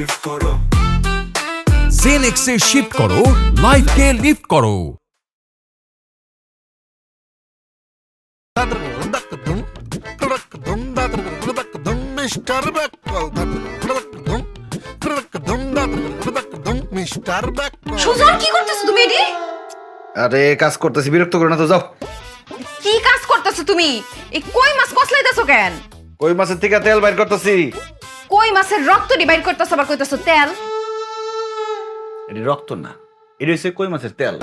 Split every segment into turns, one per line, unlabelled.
Shift করো
জেনেক্সে shift করো, লাইফকে lift করো।
মিস্টার মিস্টার
সুজন কি করতেছো তুমি এডি?
আরে কাজ করতেছি, বিরক্ত করো না তো, যাও।
কি কাজ করতেছো তুমি? এই কই মাছ কসলাইতেছো কেন?
কই মাছের থেকে তেল বাইর করতেছি।
কই মাছের রক্ত ডি বাইর করতেছো আবার কইতেছো তেল?
এটা রক্ত না, এটা হচ্ছে কই মাছের তেল।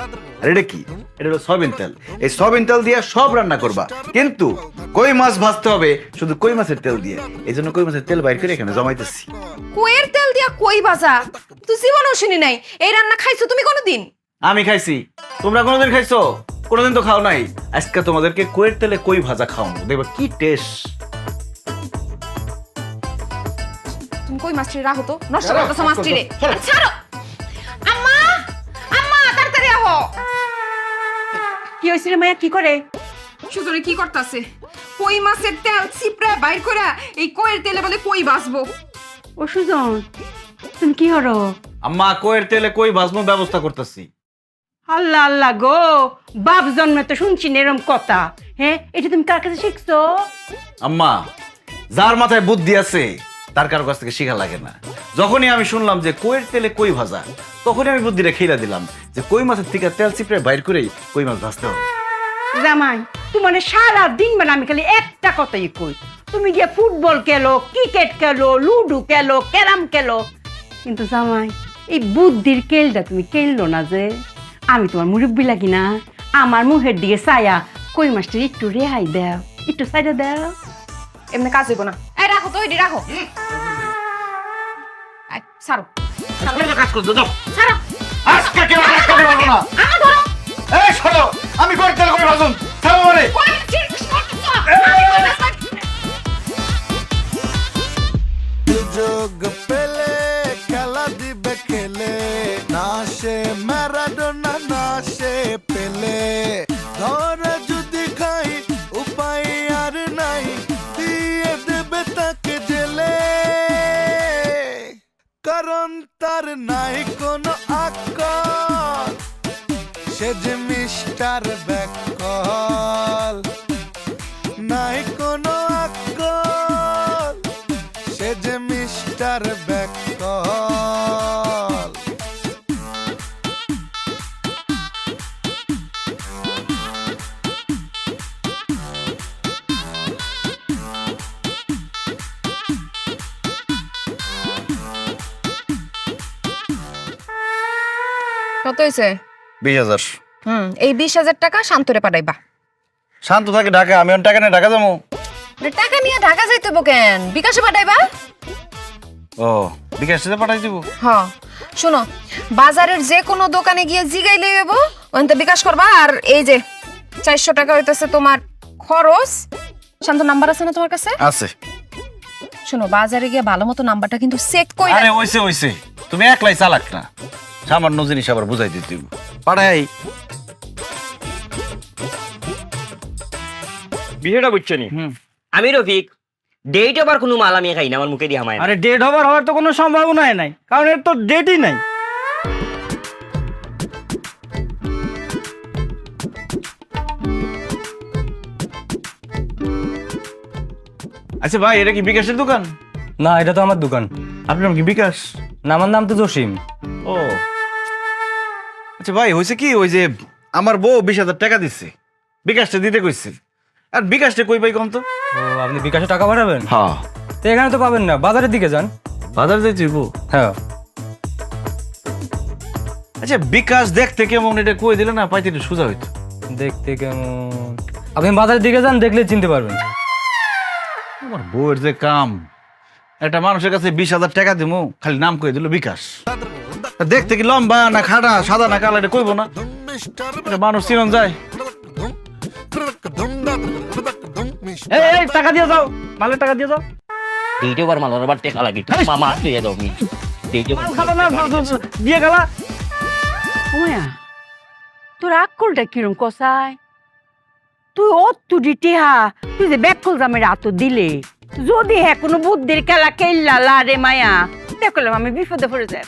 আর এটা কি? এটা হলো সয়াবিন তেল। এই সয়াবিন তেল দিয়ে সব রান্না করবা, কিন্তু কই মাছ ভাজতে হবে শুধু কই মাছের তেল দিয়ে। এই জন্য কই মাছের তেল বাইর করে এখানে জমাইতেছি।
কইয়ের তেল দিয়া কই ভাজা তুই জীবনেও শুনি নাই। এই রান্না খাইছো তুমি কোনোদিন?
আমি খাইছি, তোমরা কোনোদিন খাইছো? কোনোদিন তো খাও নাই। আজকে তোমাদেরকে কইয়ের তেলে কই ভাজা খাওয়াবো, দেখবা কি টেস্ট।
তুমি কই মাছটি রাখো তো, নষ্ট করতেছো মাছটি রে। ছাড়ো আম্মা, আম্মা তাড়াতাড়ি আহো।
কি হইছে রে মায়া, কি করে?
সুজনে কি করতেছে? কই মাছের তেল চিপড়া বাইর করা এই কইয়ের তেলে বলে কই ভাজবো।
ও সুজন, তুমি কি হরো?
আম্মা কইয়ের তেলে কই ভাজনো ব্যবস্থা করতেছি।
আল্লাহ আল্লাহ গো, বাপ জন্মে তো শুনছি না এরম কথা। হ্যাঁ, এটা তুমি কার কাছে শিখছো?
আম্মা, যার মাথায় বুদ্ধি আছে তার কারো কাছ থেকে শিখা লাগে না। যখনই আমি শুনলাম যে কইয়ের তেলে কই ভাজা, তখনই আমি বুদ্ধিটা খেলা দিলাম যে কই মাছের থেকে তেল চিপড়ে বাইর করেই কই মাছ ভাজতে হবে।
জামাই, তোমার সারা দিন মানে আমি খালি একটা কথাই কই, তুমি গিয়ে ফুটবল খেলো, ক্রিকেট খেলো, লুডো খেলো, ক্যারাম খেলো, কিন্তু জামাই এই বুদ্ধির খেলটা তুমি খেললো না যে। আমি তোমার মুরব্বি লাগি না? আমার মুখের দিকে ছায়া কই মাছটা একটু রেহাই দাও, একটু সাইডে দাও।
এমনি কাজ হইব না। এই রাখো তো, এডি রাখো। এই ছাড়ো
কাজ করতে দাও।
ছাড়ো।
আজকে কেন কাজ করতে পারবো না?
আমা ধরো।
এই শোনো, আমি কইয়ের তেলে কই ভাজুন, থামো মানে।
কই চিপস করতেছো?
যোগ পেলে খেলা দিবে খেলে, না সে ম্যারাডোনা না সে পেলে, ধরে যদি খাই উপায় আর নাই, দিয়ে দেবে তাকে জেলে, কারণ তার নাই কোনো আকল, সে যে মিস্টার ব্যাকল, নাই কোনো আকল, সে যে মিস্টার ব্যাকল।
কত হইছে?
20,000।
এই 20,000 টাকা শান্তরে পাঠাইবা।
শান্ত থাকে ঢাকা, আমি অন টাকা নিয়ে ঢাকা যাবো।
টাকা নিয়ে ঢাকা যাইতে হইব কেন? বিকাশে পাঠাইবা।
ও, বিকাশে পাঠাই দিব।
হ্যাঁ শোনো, বাজারের যে কোনো দোকানে গিয়ে জিগাইলে হইব, ওখানে বিকাশ করবা। আর এই যে 400 টাকা হইতেছে তোমার খরচ। শান্ত নাম্বার আছে না তোমার কাছে?
আছে।
শোনো, বাজারে গিয়ে ভালো মতো নাম্বারটা কিন্তু চেক কইরা।
আরে ওইছে তুমি একলাই চালাক না, সামান্য জিনিস আবার বুঝাই দিতে দিব। পাঠাই
বিষয়টা বুঝছো নি? আমি রফিক, ডেট আবার কোনো মাল আমি খাই না, আমার মুখে দিয়ে হামায় না।
আরে ডেট হওয়ার তো কোনো সম্ভাবনাই নাই, কারণ এর তো ডেটই নাই।
আচ্ছা ভাই, এটা কি বিকাশের দোকান?
না, এটা তো আমার দোকান।
আপনার নাম কি বিকাশ?
না, আমার নাম তো জসিম।
ও আচ্ছা ভাই, হয়েছে কি, ওই যে আমার বউ 20,000 টাকা দিচ্ছে, বিকাশটা দিতে কইছে। আর বিকাশটা কই পাই কম তো?
ও, আপনি বিকাশে টাকা পাঠাবেন?
হ্যাঁ।
তো এখানে তো পাবেন না, বাজারের দিকে যান।
বাজার যাইতে হইব?
হ্যাঁ।
আচ্ছা বিকাশ দেখতে কেমন, এটা কই দিলে না পাইতে একটু সোজা হইতো।
দেখতে কেমন? আপনি বাজারের দিকে যান, দেখলে চিনতে পারবেন।
আমার বউয়ের যে কাম, একটা মানুষের কাছে 20,000 টাকা দিব, খালি নাম কই দিল বিকাশ। দেখতে কি লম্বা না খাড়া, সাদা না কালো, এটা কইব না? এটা মানুষ চিনন যায়।
এই টাকা দিয়ে যাও, মালের টাকা দিয়ে যাও।
ডেটে আবার মাল আবার টেকা লাগে, মামা দিয়ে দাও। আমি ডেটে
খালা না, দিয়ে গেলা।
ওয়া, তোর আক্কলটা কিরম কসায়? তুই অত ডিটেহা, তুই যে ব্যাকল জামের আত দিলে, যদি হ্যাঁ কোনো বুদ্ধির খেলা খেললা রে মায়া, চিন্তা করলাম আমি বিপদে পড়ে যাই।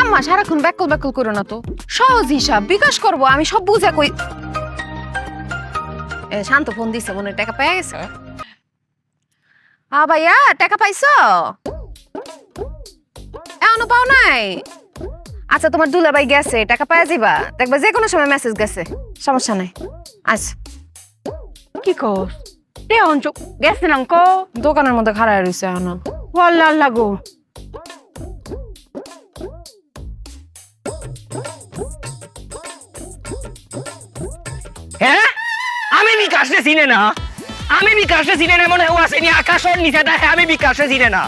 আম্মা সারাক্ষণ ব্যাকল ব্যাকল করো না তো, সহজ হিসাব বিকাশ করব, আমি সব বুঝে কই। শান্ত ফোন দিছে, মনে হয় টাকা পেয়ে গেছে। ভাইয়া টাকা পাইছো? এখনো পাও নাই? আচ্ছা তোমার দুলাভাই গেছে, টাকা পাওয়া যাবা, দেখবা যে কোনো সময় মেসেজ গেছে, সমস্যা নাই। আচ্ছা
কি কস তে অঞ্চল গেছে না
দোকানের মধ্যে খাড়ায় রয়েছে এখনো।
আল্লাহ আল্লাহ গো।
হ্যাঁ আমি বিকাশে চিনে না, আমি বিকাশে চিনে না, মনে হয় আসেনি আকাশের নিচে দেখে আমি বিকাশে চিনে না।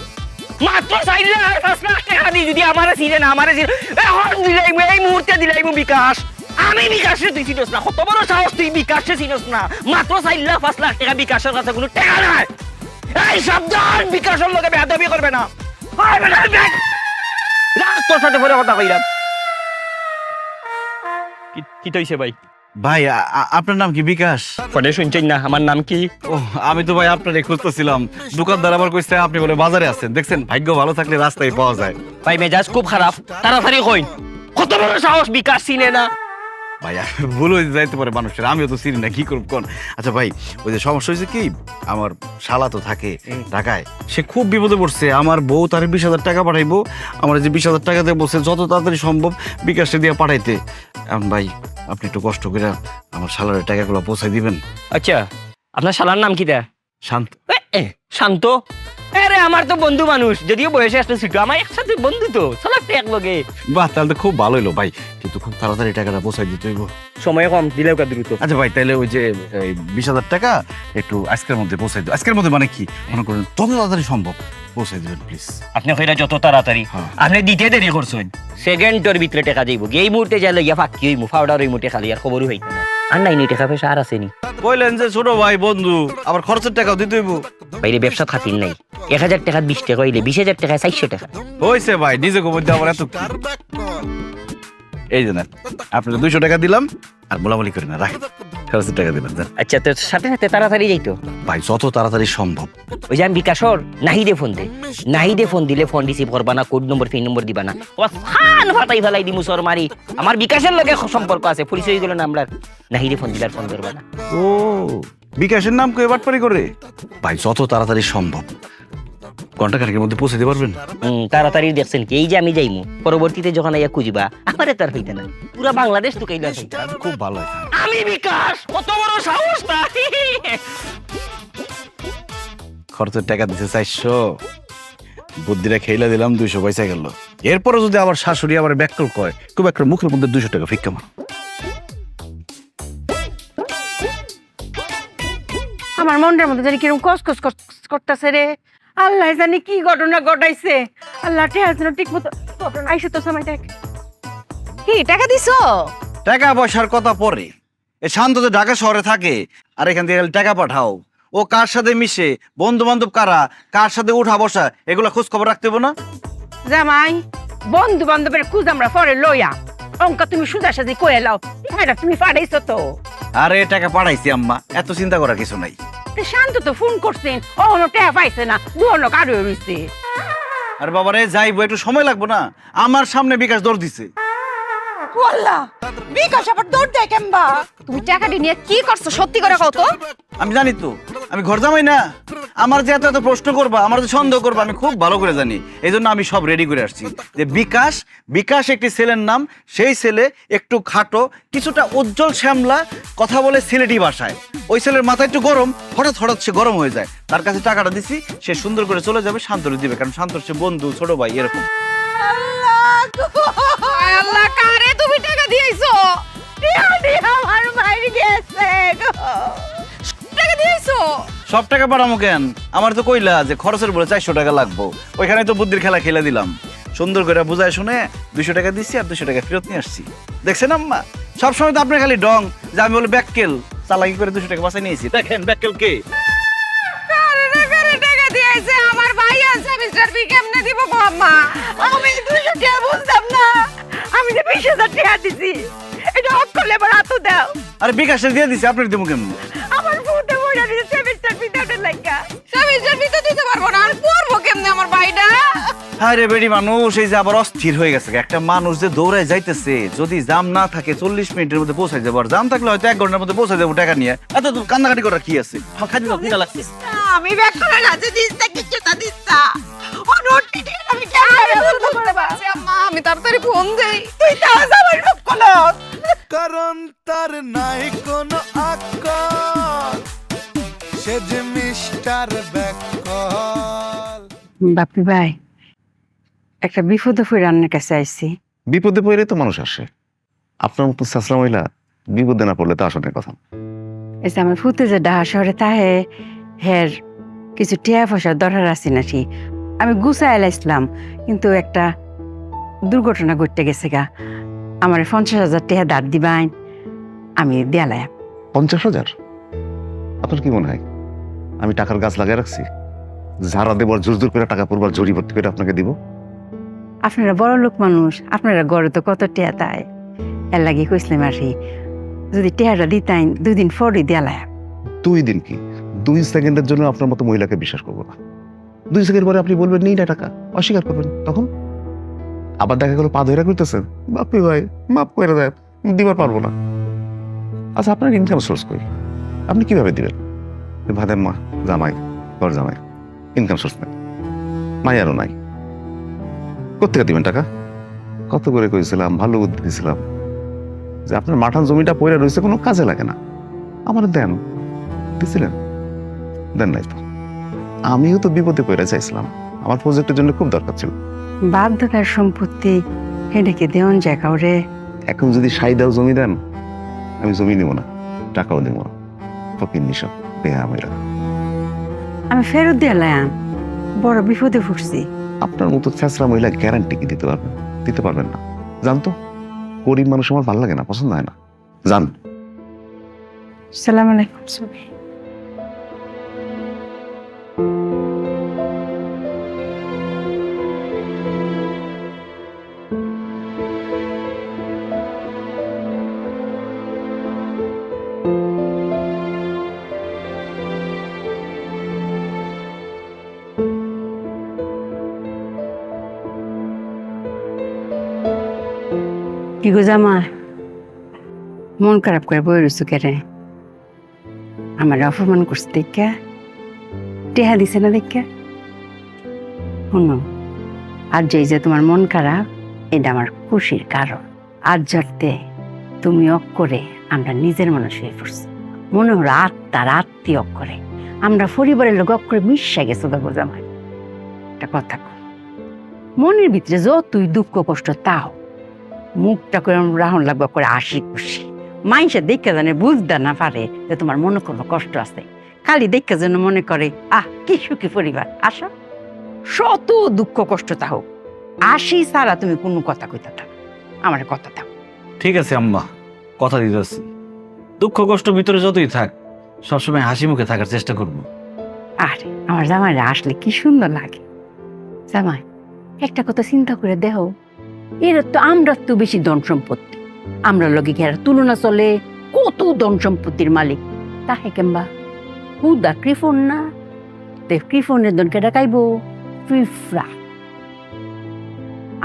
মাত্র 4 লাখ টাকা দিয়ে যদি আমারে চিনে না, আমারে এখন দিলাইম, এই মুহূর্তে দিলাইম বিকাশ। আমি বিকাশে তুই চিনস না, কত বড় সাহস তুই বিকাশে চিনস না? মাত্র 4 লাখ 5 লাখ টাকা বিকাশের কাছে কোনো টাকা নাই। এই সাবধান, বিকাশের লোকে বেয়াদবি করবে না। তোর সাথে পরে কথা কইলাম। কি তৈছে ভাই?
ভাই আপনার নাম কি বিকাশ?
ফোনে শুনছেন না আমার নাম কি?
ও আমি তো ভাই আপনারে খুঁজতেছিলাম, দোকানদার আবার কইছে আপনি বলে বাজারে আছেন। দেখছেন ভাগ্য ভালো থাকলে রাস্তায় পাওয়া যায়।
ভাই মেজাজ খুব খারাপ, তাড়াতাড়ি কইন। কত বড় সাহস বিকাশ চিনে না?
ভাই ভুল হয়ে যাইতে পারে মানুষের, আমিও তো চিনি না, কি করব কোন। আচ্ছা ভাই ওই যে সমস্যা হয়েছে কি, আমার শালা তো থাকে ঢাকায়, সে খুব বিপদে পড়ছে। আমার বউ তার 20,000 টাকা পাঠাইবো, আমার যে 20,000 টাকা দিয়ে বলছে যত তাড়াতাড়ি সম্ভব বিকাশে দিয়ে পাঠাইতে। ভাই আপনি একটু কষ্ট করে আমার শালার টাকাগুলো পৌঁছাই দিবেন।
আচ্ছা আপনার শালার নাম কি? দা
শান্ত।
শান্ত? আরে আমার তো বন্ধু মানুষ, যদিও বয়সে আসতে ছোট, আমার একসাথে বন্ধু তো, চলাতে এক লগে।
বাহ তাহলে তো খুব ভালো হলো ভাই, কিন্তু খুব তাড়াতাড়ি টাকাটা পৌঁছাই দিতে হইব।
সময় কম দিলেও কা দ্রুত।
আচ্ছা ভাই তাহলে ওই যে 20,000 টাকা একটু আজকের মধ্যে পৌঁছাই দিও। আজকের মধ্যে মানে কি মনে করেন যত তাড়াতাড়ি সম্ভব পৌঁছাই দিবেন প্লিজ।
আপনি কইরা যত তাড়াতাড়ি,
হ্যাঁ।
আপনি দিতে দেরি করছেন, সেকেন্ডের ভিতরে টাকা যাইব। এই মুহূর্তে যাইলে গিয়া ফাঁকি হইমু, ফাউডার হইমু, টাকা লিয়ার খবরও হইতো না। আর নাই টাকা পয়সা আর আসেনি।
কইলেন যে ছোট ভাই বন্ধু, আবার খরচের টাকাও দিতে হইব।
বাইরে ব্যবসা খাতির নাই, 1000 টাকা 20 টাকা হইলে 20,000 টাকা 400 টাকা।
হইছে ভাই, নিজে গোবর দিয়ে আবার এত কি? এই যে না আপনাকে 200 টাকা দিলাম, আর বলাবলি করি না, রাখ খরচের টাকা দিলাম।
আচ্ছা তোর সাথে সাথে তাড়াতাড়ি যাইতো
ভাই যত তাড়াতাড়ি সম্ভব।
ওই যে আমি বিকাশর নাহিদে ফোন দে, নাহিদে ফোন দিলে ফোন রিসিভ করবা না, কোড নম্বর পিন নম্বর দিবা না, ফান ফাটাই ফেলাই দিমু সর মারি। আমার বিকাশের লগে সম্পর্ক আছে, পুলিশ হয়ে গেল না আমরা। নাহিদে ফোন দিলে আর ফোন করবা না।
ও বিকাশের নাম কই বাটপারি করে? ভাই যত তাড়াতাড়ি সম্ভব, ঘন্টা খানেকের মধ্যে পৌঁছে দিতে পারবেন?
তাড়াতাড়ি দেখছেন কি, এই যে আমি যাইমু, পরবর্তীতে যখন আইয়া খুঁজবা আমারে তার হইতে না, পুরা বাংলাদেশ তো কইলা হইতা।
খুব ভালো হয়।
আমি বিকাশ, কত বড় সাহস না!
খরচের টাকা দিতে 400, বুদ্ধিটা খেইলা দিলাম 200 পয়সা গেল। এরপরে যদি আবার শাশুড়ি আবার ব্যাকল কয়, খুব একটা মুখের মধ্যে 200 টাকা ফিক্কা মার।
আমার মনটার মধ্যে জানি কিরকম কসকস করতেছে রে। আল্লাহ জানি কি ঘটনা ঘটাইছে। আল্লাহ টেহার জন্য ঠিক মতো ঘটনা আইসে তো সময় দেখ।
কি টাকা দিছো?
টাকা পয়সার কথা পরে, এ শান্ত তো ঢাকা শহরে থাকে, আর এখান থেকে টাকা পাঠাও। ও কার সাথে মিশে, বন্ধু বান্ধব কারা, কার সাথে উঠা বসা, এগুলা খোঁজ খবর রাখতে হবে না?
জামাই বন্ধু বান্ধবের খুঁজ আমরা পরে লইয়া, অঙ্কা তুমি সুদা সাজি কয়ে লাও, এটা তুমি পাঠাইছো তো।
আরে টাকা পাঠাইছি আম্মা, এত চিন্তা করার কিছু নাই।
শান্ত তো ফোন করছেন, ও টেহা পাইছে না, দুহনো কারো রইছে।
আর বাবারে যাইবো, একটু সময় লাগবো না? আমার সামনে বিকাশ দৌড় দিছে।
আল্লাহ, বিকাশ আবার দৌড় দেয় কেমবা?
তুমি টাকাটি নিয়ে কি করছো সত্যি করে কও তো?
আমি জানি তো, আমি ঘর জামাই না, আমার যে এত এত প্রশ্ন করবা, আমার যে সন্দেহ করবা, আমি খুব ভালো করে জানি। এই জন্য আমি সব রেডি করে আসছি যে বিকাশ, বিকাশ একটি ছেলের নাম, সেই ছেলে একটু খাটো, কিছুটা উজ্জ্বল শ্যামলা, কথা বলে সিলেটি ভাষায়। ওই ছেলের মাথা একটু গরম, হঠাৎ হঠাৎ সে গরম হয়ে যায়। তার কাছে টাকাটা দিছি, সে সুন্দর করে চলে যাবে, শান্তরে দিবে, কারণ শান্তর সে বন্ধু, ছোট ভাই, এরকম।
আল্লাহ, কারে তুমি টাকা দিয়েছো?
আমার ভাই গেছে গো।
টাকা দিয়েছো?
সব টাকা পাঠামো কেন? আমার তো কইলা যে খরচের বলে 400 টাকা লাগবো, ওইখানে তো বুদ্ধির খেলা খেলে দিলাম। সুন্দর করে বুঝায় শুনে 200 টাকা দিচ্ছি, আর 200 টাকা ফেরত নিয়ে আসছি। দেখছেন আম্মা, সবসময় তো আপনার খালি ডং, যে আমি বলে ব্যাককেল, চালাকি করে 200 টাকা বাঁচাই নিয়েছি। দেখেন ব্যাককেল কে?
কারে টাকা দিয়েছে? আমার ভাই আছে, মিস্টার বি কেমনে দিব গো আম্মা?
আমি 200 টাকা বুঝতাম না, আমি যে 20,000 টাকা দিছি, এটা হক করলে এবার হাতও দাও।
আরে বিকাশে দিয়ে দিছি, আপনার দেবো কেমন?
আমার ফুটে বইরা দিছে সেমিস্টার পিতাটা লাগা।
স্বামী জমি তো দিতে পারবো না, আর পড়বো কেমনে আমার ভাইটা?
আরে বেডি মানুষ এই যে আবার অস্থির হয়ে গেছে একটা মানুষ যে দৌড়ায় যাইতেছে যদি জাম না থাকে 40 মিনিটের মধ্যে পৌঁছায় যাবো আর জাম থাকলে হয়তো 1 ঘন্টার মধ্যে পৌঁছায় যাবো টাকা নিয়ে এত তো কান্নাকাটি করার কি আছে খালি খিদা লাগছে
আমি ব্যাক করে রাজে দিস্তা কিছুটা দিস্তা ও নোট পিটে আমি কেন
আম্মা আমি তাড়াতাড়ি ফোন দেই।
তুই তাও জামাই রূপ কলো
কারণ তার নাই কোনো আকল, সে যে মিস্টার ব্যাকল।
বাপি ভাই একটা বিপদে পড়ে রান্নার কাছে আইছি।
বিপদে পড়লে তো মানুষ আসে, আপনার মতো সাসরা মহিলা বিপদে না পড়লে তো আসনের কথা।
এই যে আমার ফুতে যে ডাহা শহরে তাহে হের কিছু টিয়া পয়সা দরকার আছে নাকি, আমি গুছাই এলাইছিলাম কিন্তু একটা দুর্ঘটনা ঘটতে গেছে গা। আমার 50,000 টাকা দাঁড় দিবাইন, আমি দেয়ালাই।
50,000? আপনার কি মনে হয় আমি টাকার গাছ লাগিয়ে রাখছি? ঝাড়া দেবার জোর জোর করে টাকা পড়বার জড়ি ভর্তি করে আপনাকে দিব?
আপনারা বড় লোক মানুষ, আপনারা গড়ে তো কত টিয়া তাই এর লাগে কইসলাম আর কি, যদি টিয়াটা দিতাইন 2 দিন পরই দেয়ালাই।
2 দিন কি 2 সেকেন্ডের জন্য আপনার মতো মহিলাকে বিশ্বাস করবো না। 2 সেকেন্ড পরে আপনি বলবেন নেই না টাকা, অস্বীকার করবেন, তখন আবার দেখা গেল পা ধরে করতেছেন, বাপি ভাই মাফ করে দেয়, দিবার পারবো না। আচ্ছা আপনার ইনকাম সোর্স কই? আপনি কিভাবে দিবেন? ভাদের মা জামাই ঘর জামাই ইনকাম সোর্স নাই, মায়ারও নাই, কোথেকে দিবেন টাকা? কত করে কইছিলাম, ভালো বুদ্ধি দিয়েছিলাম যে আপনার মাঠান জমিটা পড়ে রয়েছে, কোনো কাজে লাগে না, আমার দেন, দিছিলেন? দেন নাই তো। আমিও তো বিপদে পড়ে চাইছিলাম, আমার প্রজেক্টের জন্য খুব দরকার ছিল।
বাধ্যকার সম্পত্তি হেডেকে দেওয়ান যায় কাউরে।
এখন যদি সাইদাও জমি দেন, আমি জমি নিব না, টাকাও দেবো না, ফকির নিশা দেহা মেরা।
আমি ফেরত দেয়ালাম, বড় বিপদে পড়ছি।
আপনার মতো ছেঁচড়া মহিলা গ্যারান্টি কি দিতে পারবেন? দিতে পারবেন না, জানতো। গরিব মানুষ আমার ভালো লাগে না, পছন্দ হয় না, জান।
সালাম আলাইকুম। কি গো জামা, মন খারাপ করে বই রইছো কেরে? আমার অপমান করছে দেখা, টেহা দিছে না দেখা? শুনো, আর যে তোমার মন খারাপ, এটা আমার খুশির কারণ। আজ জড়তে তুমি অক করে আমরা নিজের মানুষ হয়ে পড়ছি, মনে হলো আত্মার আত্মীয় অক করে আমরা পরিবারের লোক অক করে মিশা গেছো। গো জামাই একটা কথা কও, মনের ভিতরে যতই দুঃখ কষ্ট তাও মুখটা করে রাহন লাগবে করে হাসি খুশি। মাইসে দেখে জানে বুঝতে না পারে যে তোমার মনে কোনো কষ্ট আছে, খালি দেখে যেন মনে করে আহ কি সুখী পরিবার। আসো, শত দুঃখ কষ্ট তা হোক, আসি সারা তুমি কোনো কথা কইতে থাক, আমার কথা থাক।
ঠিক আছে আম্মা, কথা দিতেছি, দুঃখ কষ্ট ভিতরে যতই থাক সবসময় হাসি মুখে থাকার চেষ্টা করবো।
আরে আমার জামাইরা আসলে কি সুন্দর লাগে। জামাই একটা কথা চিন্তা করে দেখো, এরা তো আমরা তো বেশি ধন সম্পত্তি, আমরা লগে কি আর তুলনা চলে? কত ধন সম্পত্তির মালিক তাহে কেমবা হুদা কৃপন না, তে কৃপনের ধন কেটা খাইব? ফিফরা।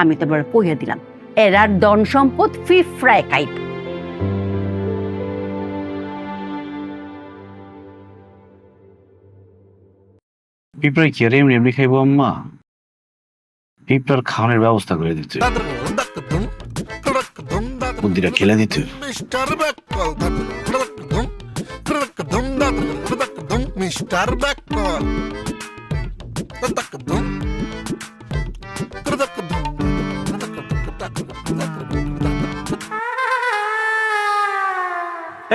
আমি তো বড় কইয়া দিলাম, এরার ধন সম্পদ ফিফরায় খাইব।
পিঁপড়ায় কি আর এমনি এমনি খাইবো আম্মা? পিঁপড়ার খাওয়ানোর ব্যবস্থা করে দিতে, বুদ্ধিটা খেলে দিতে।
মিস্টার ব্যাকল, মিস্টার ব্যাকল।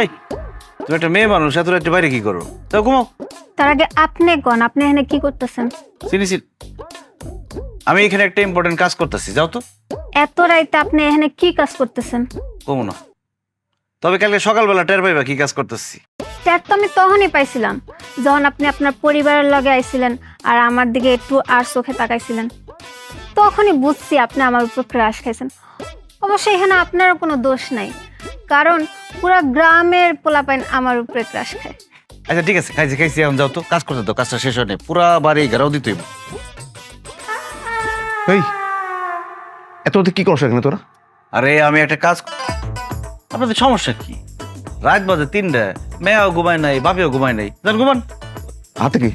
এই তুমি একটা মেয়ে মানুষ, এত রাতে বাইরে কি করো? তাও ঘুমাও।
তার আগে আপনি কোন, আপনি এখানে কি করতেছেন?
চিনিস, আমি এখানে একটা ইম্পর্টেন্ট কাজ করতেছি, যাও তো।
এত রাইতে আপনি এখানে কি কাজ করতেছেন?
কমো না, তবে কালকে সকালবেলা টের পাইবা কি কাজ করতেছি।
ট্যাট তো আমি তখনই পাইছিলাম যখন আপনি আপনার পরিবারের লগে আইছিলেন আর আমার দিকে একটু আর চোখে তাকাইছিলেন, তখনই বুঝছি আপনি আমার উপর ক্রাশ খাইছেন। অবশ্যই এখানে আপনারও কোনো দোষ নাই, কারণ পুরা গ্রামের পোলাপাইন আমার উপরে ক্রাশ খায়।
আচ্ছা ঠিক আছে, খাইছি খাইছি, এখন যাও তো, কাজ করতে তো, কাজটা শেষ হয়নি, পুরা বাড়ি ঘেরাও দিতে হইব।
এই এত রাতে কি করছ এখানে তোরা?
আরে আমি একটা কাজ, আপনাদের সমস্যা কি? রাত বাজে 3টা, মেয়াও ঘুমায় নাই, বাপেও ঘুমায় নাই, যান ঘুমান।
হাতে কি?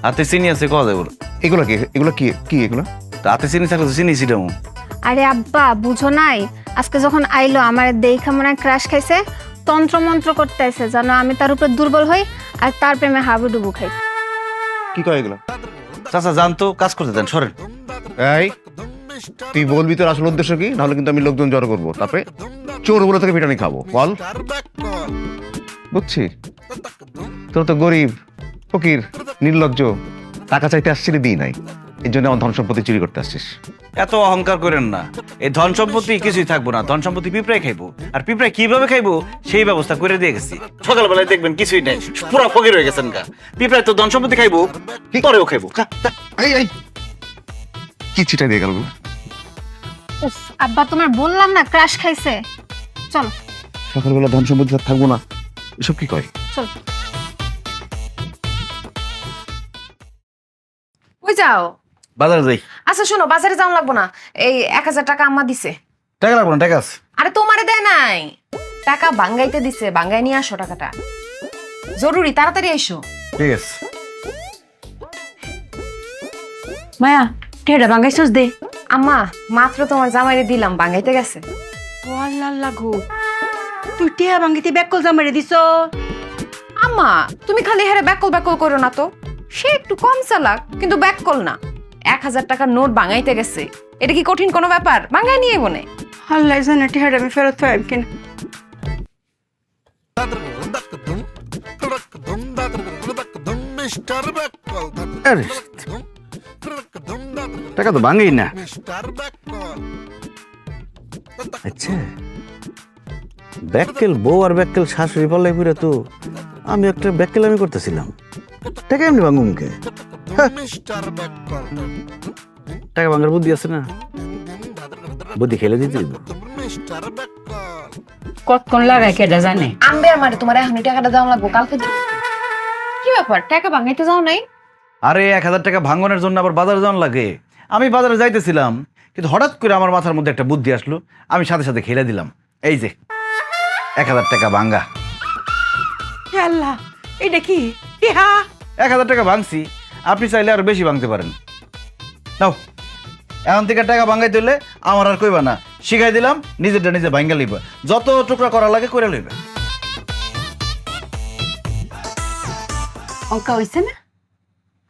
হাতে চিনি আছে, কথা দেবো।
এগুলা কি? এগুলা কি কি এগুলা?
হাতে চিনি থাকলে তো চিনি ছিলাম।
আরে আব্বা বুঝো নাই, আজকে যখন আইলো আমার দেখা মনে ক্রাশ খাইছে, তন্ত্র মন্ত্র করতে আইছে জানো, আমি তার উপর দুর্বল হই আর তার প্রেমে হাবুডুবু খাই।
কি কয় এগুলা?
চাচা জান তো, কাজ করতে দেন, সরেন।
এই তুই বলবি তোর আসল উদ্দেশ্য কি, নাহলে কিন্তু আমি লোকজন জড়ো করবো, তারপরে চোরগুলো থেকে পিটানি খাবো। বল। বুঝছি তোর তো গরিব, ফকির, নির্লজ্জ, টাকা চাইতে আসছিলি দিই নাই, এই জন্য আমার ধন সম্পত্তি চুরি করতে আসছিস।
এত অহংকার করেন না, এই ধন সম্পত্তি কিছুই থাকবো না, ধন সম্পত্তি পিঁপড়াই খাইবো। আর পিঁপড়াই কিভাবে খাইবো সেই ব্যবস্থা করে দিয়ে গেছি। সকালবেলায় দেখবেন কিছুই নেই, পুরো ফকির হয়ে গেছেন গা। পিঁপড়াই তো ধন সম্পত্তি খাইবো, কি করেও খাইবো।
এই এই কি চিটা দিয়ে গেল?
উফ আব্বা তোমার বললাম না ক্রাশ খাইছে, চলো
সকালবেলা ধন সম্পত্তি থাকবো না, এসব কি কয়?
চলো।
ওই যাও।
বাজারে যাই।
আচ্ছা শোনো, বাজারে যাওয়া লাগবো না, এই 1000 টাকা আম্মা দিছে।
টাকা লাগবো না, টাকা আছে।
আরে তোমারে দেয় নাই, টাকা বাঙ্গাইতে দিছে, বাঙ্গাই নিয়ে আসো টাকাটা, জরুরি, তাড়াতাড়ি এসো।
ঠিক আছে।
মায়া টেডা বাঙ্গাইছস দে।
আম্মা মাত্র তোমার জামাইরে দিলাম, বাঙ্গাইতে গেছে।
ও আল্লাহ গো, তুই টেহা বাঙ্গিতে ব্যাকল জামাইরে দিছ?
আম্মা তুমি খালি হেরে ব্যাকল ব্যাকল করো না তো, সে একটু কম চালাক কিন্তু ব্যাকল না। 1000 টাকার নোট বাঙ্গাইতে গেছে, এটা কি কঠিন কোনো ব্যাপার? বাঙ্গাই নিয়ে বনে।
আল্লাহ জানে টেহাটা আমি ফেরত পাইব কিনা।
মিস্টার ব্যাকল,
আরে টাকা তো ভাঙেই না।
মিস্টার ব্যাকল।
আচ্ছা, ব্যাককেল বউ আর ব্যাককেল শাশুড়ি পাল্লাই পুরা তো আমি একটা ব্যাককেল আমি করতেছিলাম। টাকা এমনি ভাঙুমকে,
মিস্টার ব্যাকল,
টাকা ভাঙার বুদ্ধি আছে না, বুদ্ধি খেলে দিতে দিব।
মিস্টার ব্যাকল।
কতক্ষণ লাগায় কেডা জানে?
আনবে আমারে, তোমার এখনই টাকাটা দেওয়া লাগবো, কালকে কি ব্যাপার টাকা বাঙ্গাইতে যাও নাই?
আরে 1000 টাকা ভাঙনের জন্য আবার বাজারে যাওয়ার লাগে। আমি বাজারে যাইতেছিলাম, কিন্তু হঠাৎ করে আমার মাথার মধ্যে একটা বুদ্ধি আসলো, আমি সাথে সাথে খেলে দিলাম। এই যে 1000 টাকা ভাঙ্গা।
আল্লাহ, এটা কি টেহা?
1000 টাকা ভাঙছি, আপনি চাইলে আরো বেশি ভাঙতে পারেন। নাও, এখন থেকে টাকা ভাঙাইতে হলে আমার আর কইবা না, শিখাই দিলাম, নিজেরটা নিজে ভাঙ্গা লইবা, যত টুকরা করা লাগে করে লইবা।
অঙ্কা হইছে না?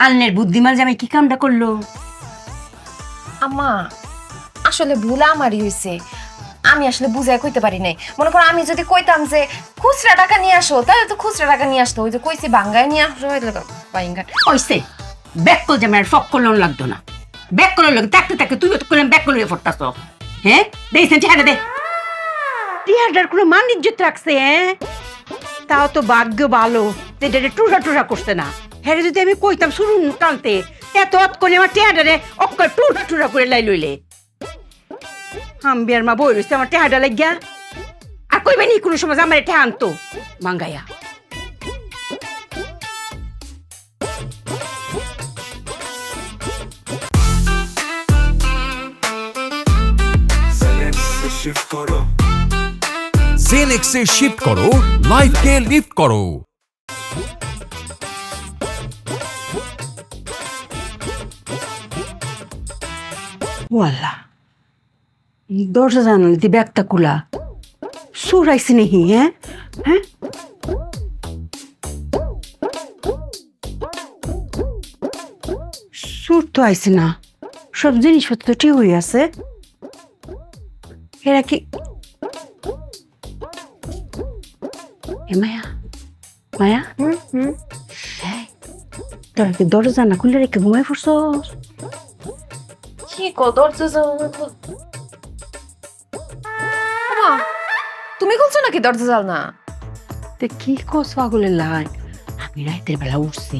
আন্নের বুদ্ধিমান জামাই কি কামটা করলো?
আম্মা আসলে ভুল আমারই হয়েছে, আমি আসলে বুঝাই কইতে পারি নাই। মনে করো আমি যদি কইতাম যে খুচরা টাকা নিয়ে আসো, তাহলে তো খুচরা টাকা নিয়ে আসতো। ওই যে কইছি বাঙ্গায় নিয়ে আসো, বাঙ্গা
হইছে ব্যাকল জামাই আর ফক করলেও লাগতো না। ব্যাকলের লোক থাকতে থাকতে তুইও তো করলাম ব্যাকল হয়ে পড়তাছ। হ্যাঁ দেখছেন চেহারা দে, টিহাটার কোনো মান ইজ্জত রাখছে? হ্যাঁ তাও তো ভাগ্য ভালো যে টুরা টুরা করছে না। হ্যাঁ যদি আমি কইতাম শুরু টানতে, এত অত করে আমার টেহাডারে অক্কর টুরা টুরা করে লাই লইলে। হাম্বিয়ার মা বই রয়েছে আমার টেহাডা লাগিয়া, আর কইবে নি কোনো সময় আমার টেহা আনতো মাঙ্গাইয়া।
জেনেক্সে শিফট করো, লাইফকে লিফট করো।
ওয়াল্লা, দরজা জানালে দি ব্যাগটা খোলা, সুরাইছি নেহি? হ্যাঁ হ্যাঁ সুর তো আইসি না, সব জিনিসপত্র তো ঠিক হয়ে আছে। এরা কি মায়া? মায়া তোরা কি দরজা না খুলে রেখে ঘুমাই পড়ছ?
কি দরজা তুমি খুলছো নাকি দরজা জাল না?
তে কি কস পাগলের লাই? আমি রাতের বেলা উঠছি,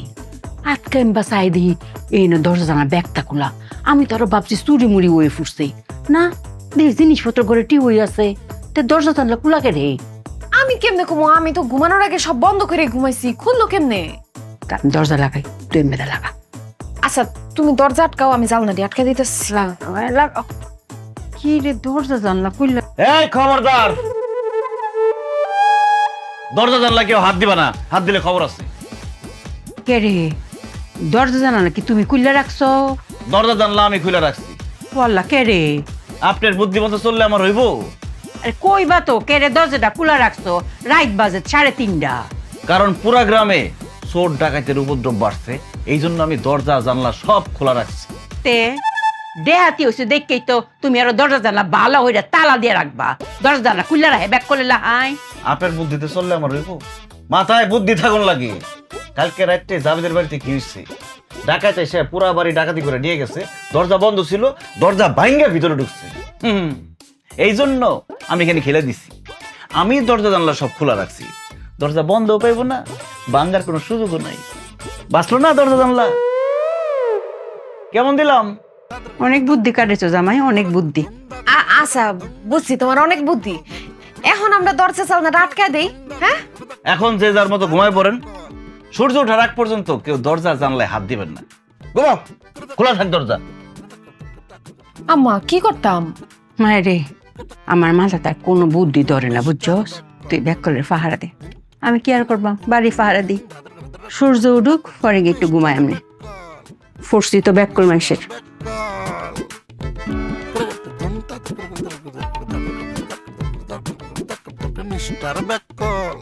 আটকা এমবা চাই দিই এই না দরজা জানা ব্যাগটা খোলা। আমি তো আরো ভাবছি চুরি মুড়ি হয়ে ফুটছি না, দেখ জিনিসপত্র ঘরে টি হয়ে আছে, তে দরজা জানলা খোলা কে রে?
আমি কেমনে ঘুমো? আমি তো ঘুমানোর আগে সব বন্ধ করে ঘুমাইছি, খুললো কেমনে?
দরজা লাগাই, তুই মেদা লাগা।
আচ্ছা তুমি দরজা আটকাও, আমি জানলা দিয়ে আটকে দিতেছি।
কি রে দরজা জানলা খুললা?
এই খবরদার, দরজা জানলা কেউ হাত দিবা না, হাত দিলে খবর আছে।
কে রে দরজা জানলা কি তুমি খুললা রাখছো?
দরজা জানলা আমি খুলে রাখছি।
বললা কে রে?
আপনার বুদ্ধি মতো চললে আমার হইব?
আরে কইবা তো কে রে দরজাটা খোলা রাখছো? রাত বাজে 3:30।
কারণ পুরা গ্রামে চোর ডাকাতের উপদ্রব বাড়ছে, এই জন্য আমি দরজা জানলা সব খোলা রাখছি।
তে দেহাতি হইছে দেখকেই তো তুমি আরো দরজা জানলা ভালো হইরা তালা দিয়ে রাখবা। দরজা জানলা খুললা রাখে ব্যাক করলে হাই।
আপনার বুদ্ধিতে চললে আমার হইব? মাথায় বুদ্ধি থাকুন লাগে। কালকে রাত্রে জাবেদের বাড়িতে কি হয়েছে, ডাকাত এসে পুরা বাড়ি ডাকাতি করে নিয়ে গেছে। দরজা বন্ধ ছিল, দরজা ভাঙ্গে ভিতরে ঢুকছে। এই জন্য আমি এখানে খেলে দিছি। আমি দরজা জানলা সব খোলা রাখছি, দরজা বন্ধ পাইব না, ভাঙ্গার কোনো সুযোগও নাই। বাঁচলো না দরজা জানলা? কেমন দিলাম?
অনেক বুদ্ধি কাটেছো জামাই, অনেক বুদ্ধি।
আচ্ছা বুঝছি, তোমার অনেক বুদ্ধি। এখন আমরা দরজা জানলাটা আটকায় দেই। হ্যাঁ,
এখন যে যার মতো ঘুমায় পড়েন। সূর্য ওঠার আগ পর্যন্ত কেউ দরজা জানলায় হাত দিবেন না। ঘুমাও, খোলা থাক দরজা।
আম্মা কি করতাম?
মায়ের রে আমার মাথা তার কোনো বুদ্ধি ধরে না, বুঝছস? তুই ব্যাক করলে পাহারা দে, আমি কি আর করবাম, বাড়ি পাহারা দিই। সূর্য উঠুক পরে গিয়ে একটু ঘুমাই। আমি ফোর্সি তো ব্যাক কল মানুষের।
Mister ব্যাককল,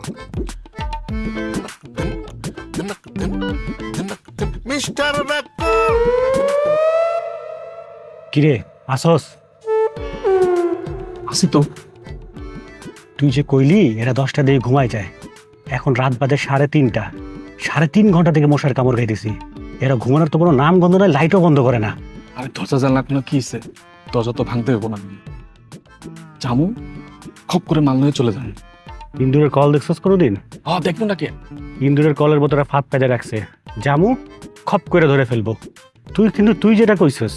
mister ব্যাককল।
কিরে আসস? আসি তো। তুই যে কইলি এরা 10টা দিয়ে ঘুমায় যায়, এখন রাত বাজে 3:30। 3.5 ঘন্টা থেকে মশার কামড় খাইতেছি। এরা ঘুমানোর তো কোনো নাম গন্ধ নাই, লাইটও বন্ধ করে না।
আরে দরজা জানলা কোনো কি হইছে? দরজা তো ভাঙতে হইব না। জামু খপ করে মাল নিয়ে চলে যান।
ইন্দুরের কল দেখছস কোনোদিন?
হ্যাঁ দেখবো নাকি?
ইন্দুরের কলের বোতলে ফাঁদ পেঁচে রাখছে, জামু খপ করে ধরে ফেলবো। তুই যেটা কইছস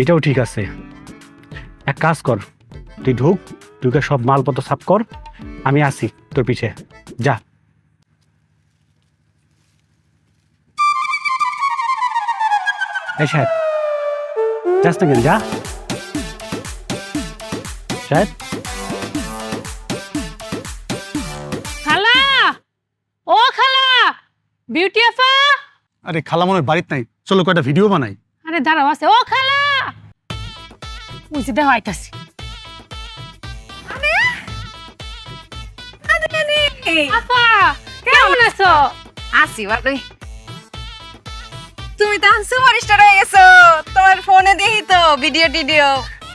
এটাও ঠিক আছে। এক কাজ কর, তুই ঢুকে সব মালপত্র সাফ কর, আমি আসি তোর পিছে। যা। এই সাহেব যাস না কেন? যা সাহেব।
খালা, ও খালা, বিউটি আফা।
আরে খালা মনে বাড়িতে নাই, চলো কয়টা ভিডিও বানাই।
আরে দাঁড়াও, আছে। ও খালা, ওই যে দেখো আইতাছি। আপা কেমন আছো?
আসি ভালোই। তুমি তো সুপারস্টার হয়ে গেছো, তোমার ফোনে দেখি তো ভিডিও টিডিও।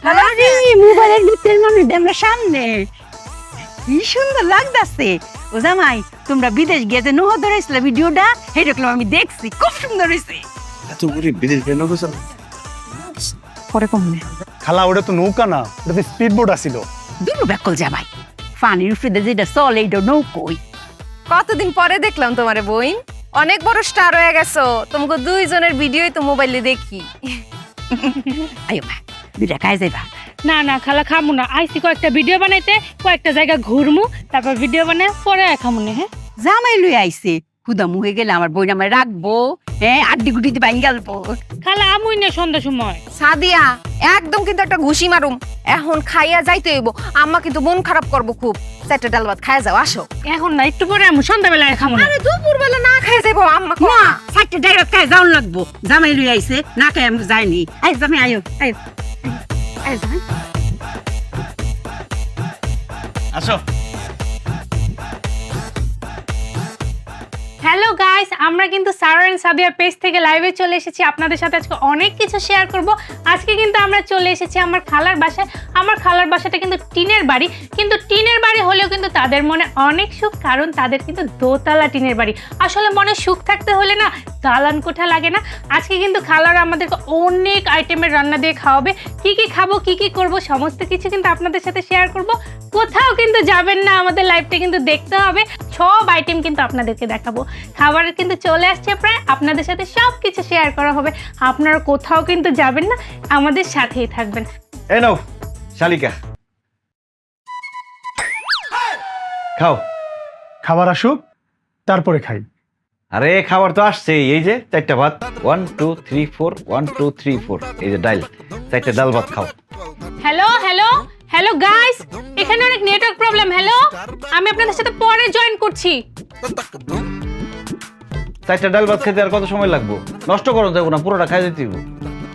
আরে মোবাইলের ভিতরে মানুষ আমরা সামনে, কি সুন্দর লাগতাছে। ও জামাই তোমরা বিদেশ গিয়ে যে নোহ ধরেছিলে ভিডিওটা, সেরকম আমি দেখছি, খুব সুন্দর হয়েছে।
এত করে বিদেশ বের গেছে।
পরে কমনে
খালা ওটা তো নৌকা না, ওটা তো স্পিড বোট আসিল।
দুটো ব্যাকল জামাই, পানির উপরে যেটা চলে এইটা নৌকোই।
কতদিন পরে দেখলাম তোমারে বইন, অনেক বড় স্টার হয়ে গেছো। তোমাকে দুইজনের ভিডিওই তো মোবাইলে দেখি।
আয়ো মা দুইটা খাই যাইবা।
না না খালা, খামু না। আইসি কয়েকটা ভিডিও বানাইতে, কয়েকটা জায়গা ঘুরমু, তারপর ভিডিও বানাই পরে খামু না। হ্যাঁ
জামাই লই আইছে, খুদা মুহে গেলে আমার বই আমার রাখবো। হ্যাঁ আড্ডি গুটিতে বাইন গেলবো।
খালা আমুই না সন্ধ্যা সময়।
সাদিয়া একদম কিন্তু একটা ঘুষি মারুম। এখন খাইয়া যাইতে হইব, আম্মা কিন্তু মন খারাপ করবো খুব। চারটা ডাল ভাত খাইয়া যাও, আসো।
এখন না, একটু পরে আমু, সন্ধ্যাবেলায় খামু না।
আরে দুপুর বেলা না খাইয়া যাইবো আম্মা।
না সাইটে ডাইরেক্ট খাই যাওন লাগবো। জামাই লই আইছে, না খাই আমি যাইনি। আই জামাই আয়ো, আয়ো আয় জামাই।
আসো।
হ্যালো গাইস, আমরা কিন্তু সারা এন্ড সাদিয়ার পেজ থেকে লাইভে চলে এসেছি। আপনাদের সাথে আজকে অনেক কিছু শেয়ার করব। আজকে কিন্তু আমরা চলে এসেছি আমার খালার বাসায়। আমার খালার বাসাটা কিন্তু টিনের বাড়ি, কিন্তু টিনের বাড়ি হলেও কিন্তু তাদের মনে অনেক সুখ, কারণ তাদের কিন্তু দোতলা টিনের বাড়ি। আসলে মনে সুখ থাকতে হলে না দালান কোঠা লাগে না। আজকে কিন্তু খালার আমাদেরকে অনেক আইটেমের রান্না দিয়ে খাওয়াবে। কি কি খাবো, কি কি করব, সমস্ত কিছু কিন্তু আপনাদের সাথে শেয়ার করব। কোথাও কিন্তু যাবেন না, আমাদের লাইভটা কিন্তু দেখতে হবে। সব আইটেম কিন্তু আপনাদেরকে দেখাবো। খাবারের কিন্তু চলে আসছে প্রায়, আপনাদের সাথে সব কিছু শেয়ার করা হবে। আপনারা কোথাও কিন্তু যাবেন না, আমাদের সাথেই থাকবেন।
এই নাও শালিকা, খাও।
খাবার আসুক তারপরে খাই।
আরে খাবার তো আসছে, এই যে 4টা ভাত, 1 2 3 4 1 2 3 4, এই যে ডাল, 4টা ডাল ভাত খাও।
হ্যালো হ্যালো হ্যালো গাইস, এখানে অনেক নেটওয়ার্ক প্রবলেম। হ্যালো, আমি আপনাদের সাথে পরে জয়েন করছি।
4টা ডাল ভাত খেতে আর কত সময় লাগবে? নষ্ট করো যাবো না, পুরোটা খাই দিতে হবে।